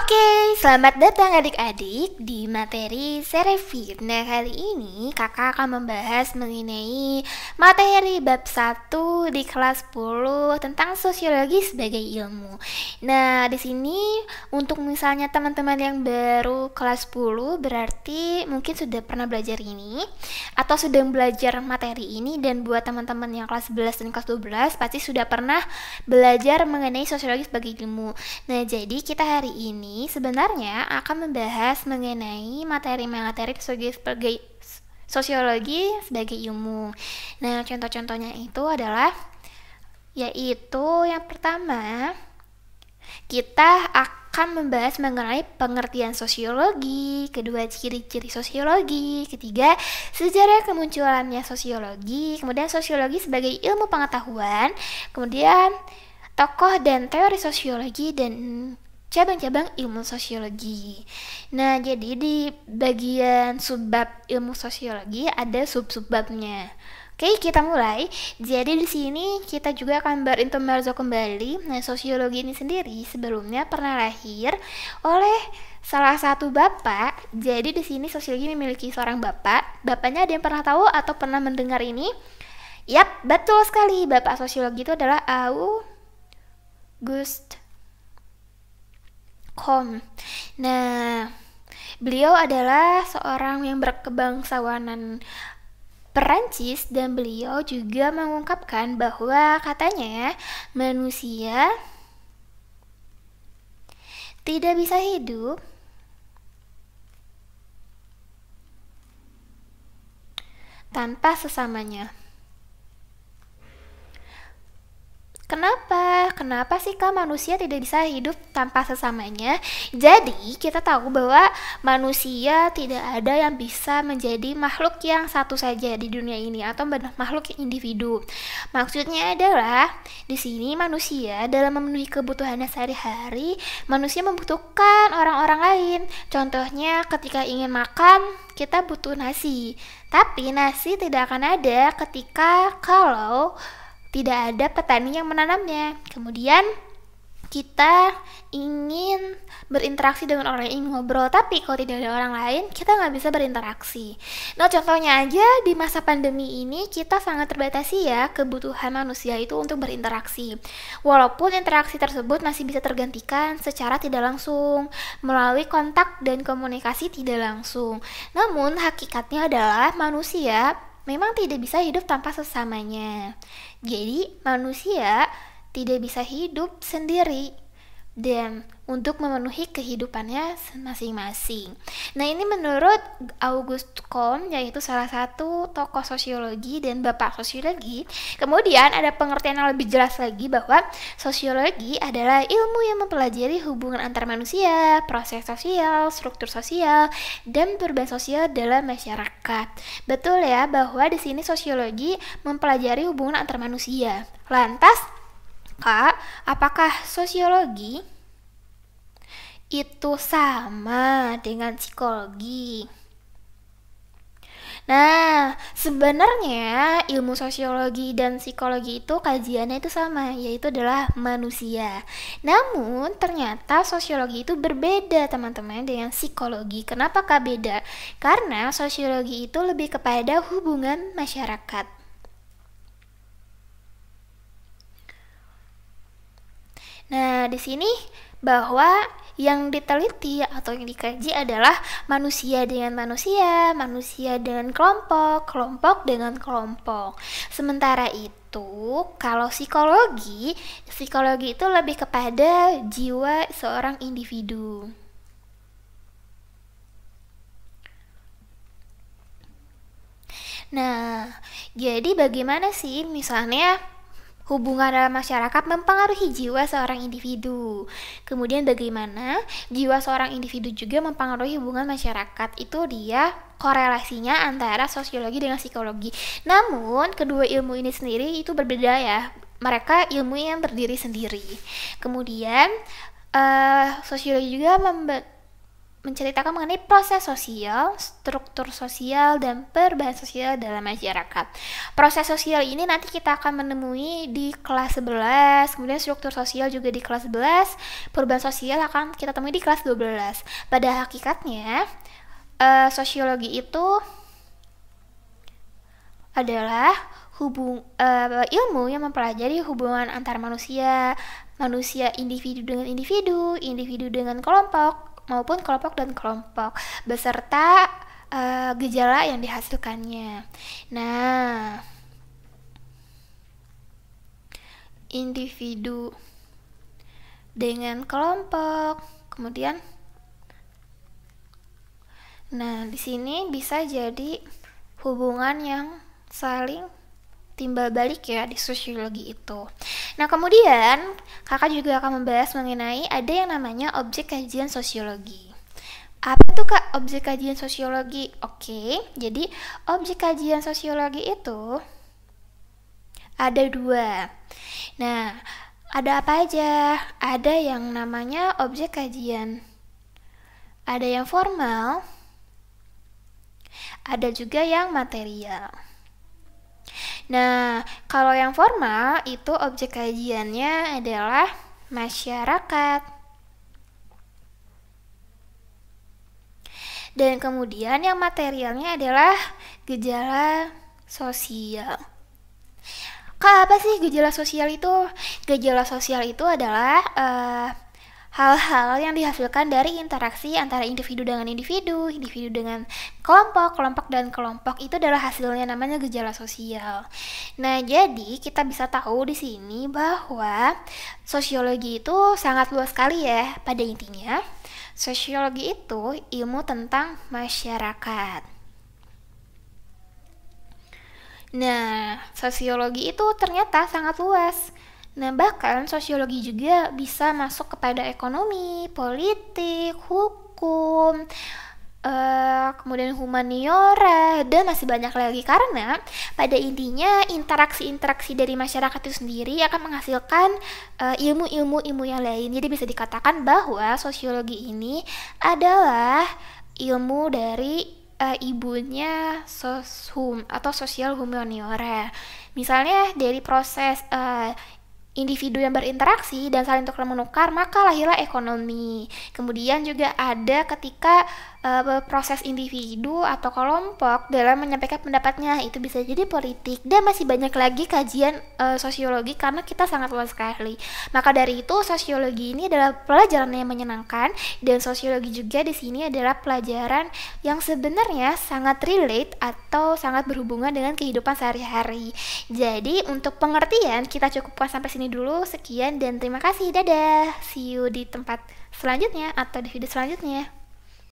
Oke, selamat datang adik-adik di materi Serevit. Nah, kali ini kakak akan membahas mengenai materi bab 1 di kelas 10 tentang sosiologi sebagai ilmu. Nah, di sini untuk misalnya teman-teman yang baru kelas 10 berarti mungkin sudah pernah belajar ini atau sedang belajar materi ini, dan buat teman-teman yang kelas 11 dan kelas 12 pasti sudah pernah belajar mengenai sosiologi sebagai ilmu. Nah, jadi kita hari ini sebenarnya akan membahas mengenai materi-materi sosiologi sebagai ilmu. Nah, contoh-contohnya itu adalah yaitu yang pertama, kita akan membahas mengenai pengertian sosiologi, kedua ciri-ciri sosiologi, ketiga sejarah kemunculannya sosiologi, kemudian sosiologi sebagai ilmu pengetahuan, kemudian tokoh dan teori sosiologi, dan cabang-cabang ilmu sosiologi. Nah, jadi di bagian subbab ilmu sosiologi ada sub-subbabnya. Oke, kita mulai. Jadi di sini kita juga akan berintermezzo kembali. Nah, sosiologi ini sendiri sebelumnya pernah lahir oleh salah satu bapak. Jadi di sini sosiologi memiliki seorang bapak. Bapaknya ada yang pernah tahu atau pernah mendengar ini? Yap, betul sekali. Bapak sosiologi itu adalah Auguste Comte. Nah, beliau adalah seorang yang berkebangsawanan Perancis, dan beliau juga mengungkapkan bahwa katanya manusia tidak bisa hidup tanpa sesamanya. Kenapa sih Kak manusia tidak bisa hidup tanpa sesamanya? Jadi kita tahu bahwa manusia tidak ada yang bisa menjadi makhluk yang satu saja di dunia ini atau makhluk individu. Maksudnya adalah di sini manusia dalam memenuhi kebutuhannya sehari-hari, manusia membutuhkan orang-orang lain. Contohnya ketika ingin makan, kita butuh nasi. Tapi nasi tidak akan ada kalau tidak ada petani yang menanamnya. Kemudian kita ingin berinteraksi dengan orang lain, ingin ngobrol, tapi kalau tidak ada orang lain, kita nggak bisa berinteraksi. Nah, contohnya aja di masa pandemi ini, kita sangat terbatasi ya kebutuhan manusia itu untuk berinteraksi. Walaupun interaksi tersebut masih bisa tergantikan secara tidak langsung, melalui kontak dan komunikasi tidak langsung. Namun, hakikatnya adalah manusia memang tidak bisa hidup tanpa sesamanya. Jadi, manusia tidak bisa hidup sendiri dan untuk memenuhi kehidupannya masing-masing. Nah, ini menurut Auguste Comte, yaitu salah satu tokoh sosiologi dan bapak sosiologi. Kemudian ada pengertian yang lebih jelas lagi bahwa sosiologi adalah ilmu yang mempelajari hubungan antar manusia, proses sosial, struktur sosial, dan perubahan sosial dalam masyarakat. Betul ya bahwa di sini sosiologi mempelajari hubungan antar manusia. Lantas, Kak, apakah sosiologi itu sama dengan psikologi? Nah, sebenarnya ilmu sosiologi dan psikologi itu kajiannya itu sama, yaitu adalah manusia. Namun, ternyata sosiologi itu berbeda teman-teman dengan psikologi. Kenapa Kak beda? Karena sosiologi itu lebih kepada hubungan masyarakat. Nah, di sini bahwa yang diteliti atau yang dikaji adalah manusia dengan manusia, manusia dengan kelompok, kelompok dengan kelompok. Sementara itu, kalau psikologi itu lebih kepada jiwa seorang individu. Nah, jadi bagaimana sih misalnya hubungan dalam masyarakat mempengaruhi jiwa seorang individu. Kemudian bagaimana jiwa seorang individu juga mempengaruhi hubungan masyarakat. Itu dia korelasinya antara sosiologi dengan psikologi. Namun, kedua ilmu ini sendiri itu berbeda ya. Mereka ilmu yang berdiri sendiri. Kemudian, sosiologi juga menceritakan mengenai proses sosial, struktur sosial, dan perubahan sosial dalam masyarakat. Proses sosial ini nanti kita akan menemui di kelas 11, kemudian struktur sosial juga di kelas 11, perubahan sosial akan kita temui di kelas 12. Pada hakikatnya, sosiologi itu adalah ilmu yang mempelajari hubungan antar manusia individu dengan individu, individu dengan kelompok, maupun kelompok dan kelompok, beserta gejala yang dihasilkannya. Nah, individu dengan kelompok, kemudian, nah di sini bisa jadi hubungan yang saling timbal balik ya di sosiologi itu. Nah, kemudian kakak juga akan membahas mengenai ada yang namanya objek kajian sosiologi. Apa tuh kak objek kajian sosiologi? Oke, jadi objek kajian sosiologi itu ada 2. Nah, ada apa aja? Ada yang namanya objek kajian. Ada yang formal, ada juga yang material. Nah, kalau yang formal itu objek kajiannya adalah masyarakat. Dan kemudian yang materialnya adalah gejala sosial. Kak, apa sih gejala sosial itu? Gejala sosial itu adalah hal-hal yang dihasilkan dari interaksi antara individu dengan individu, individu dengan kelompok, kelompok dan kelompok, itu adalah hasilnya namanya gejala sosial. Nah, jadi kita bisa tahu di sini bahwa sosiologi itu sangat luas sekali ya. Pada intinya, sosiologi itu ilmu tentang masyarakat. Nah, sosiologi itu ternyata sangat luas. Nah, bahkan sosiologi juga bisa masuk kepada ekonomi, politik, hukum, kemudian humaniora, dan masih banyak lagi. Karena pada intinya interaksi-interaksi dari masyarakat itu sendiri akan menghasilkan ilmu-ilmu yang lain. Jadi bisa dikatakan bahwa sosiologi ini adalah ilmu dari ibunya soshum atau sosial humaniora. Misalnya dari proses individu yang berinteraksi dan saling tukar menukar, maka lahirlah ekonomi. Kemudian juga ada ketika proses individu atau kelompok dalam menyampaikan pendapatnya, itu bisa jadi politik, dan masih banyak lagi kajian sosiologi karena kita sangat luas sekali. Maka dari itu sosiologi ini adalah pelajaran yang menyenangkan, dan sosiologi juga di sini adalah pelajaran yang sebenarnya sangat relate atau sangat berhubungan dengan kehidupan sehari-hari. Jadi untuk pengertian kita cukupkan sampai sini dulu. Sekian dan terima kasih. Dadah. See you di tempat selanjutnya atau di video selanjutnya.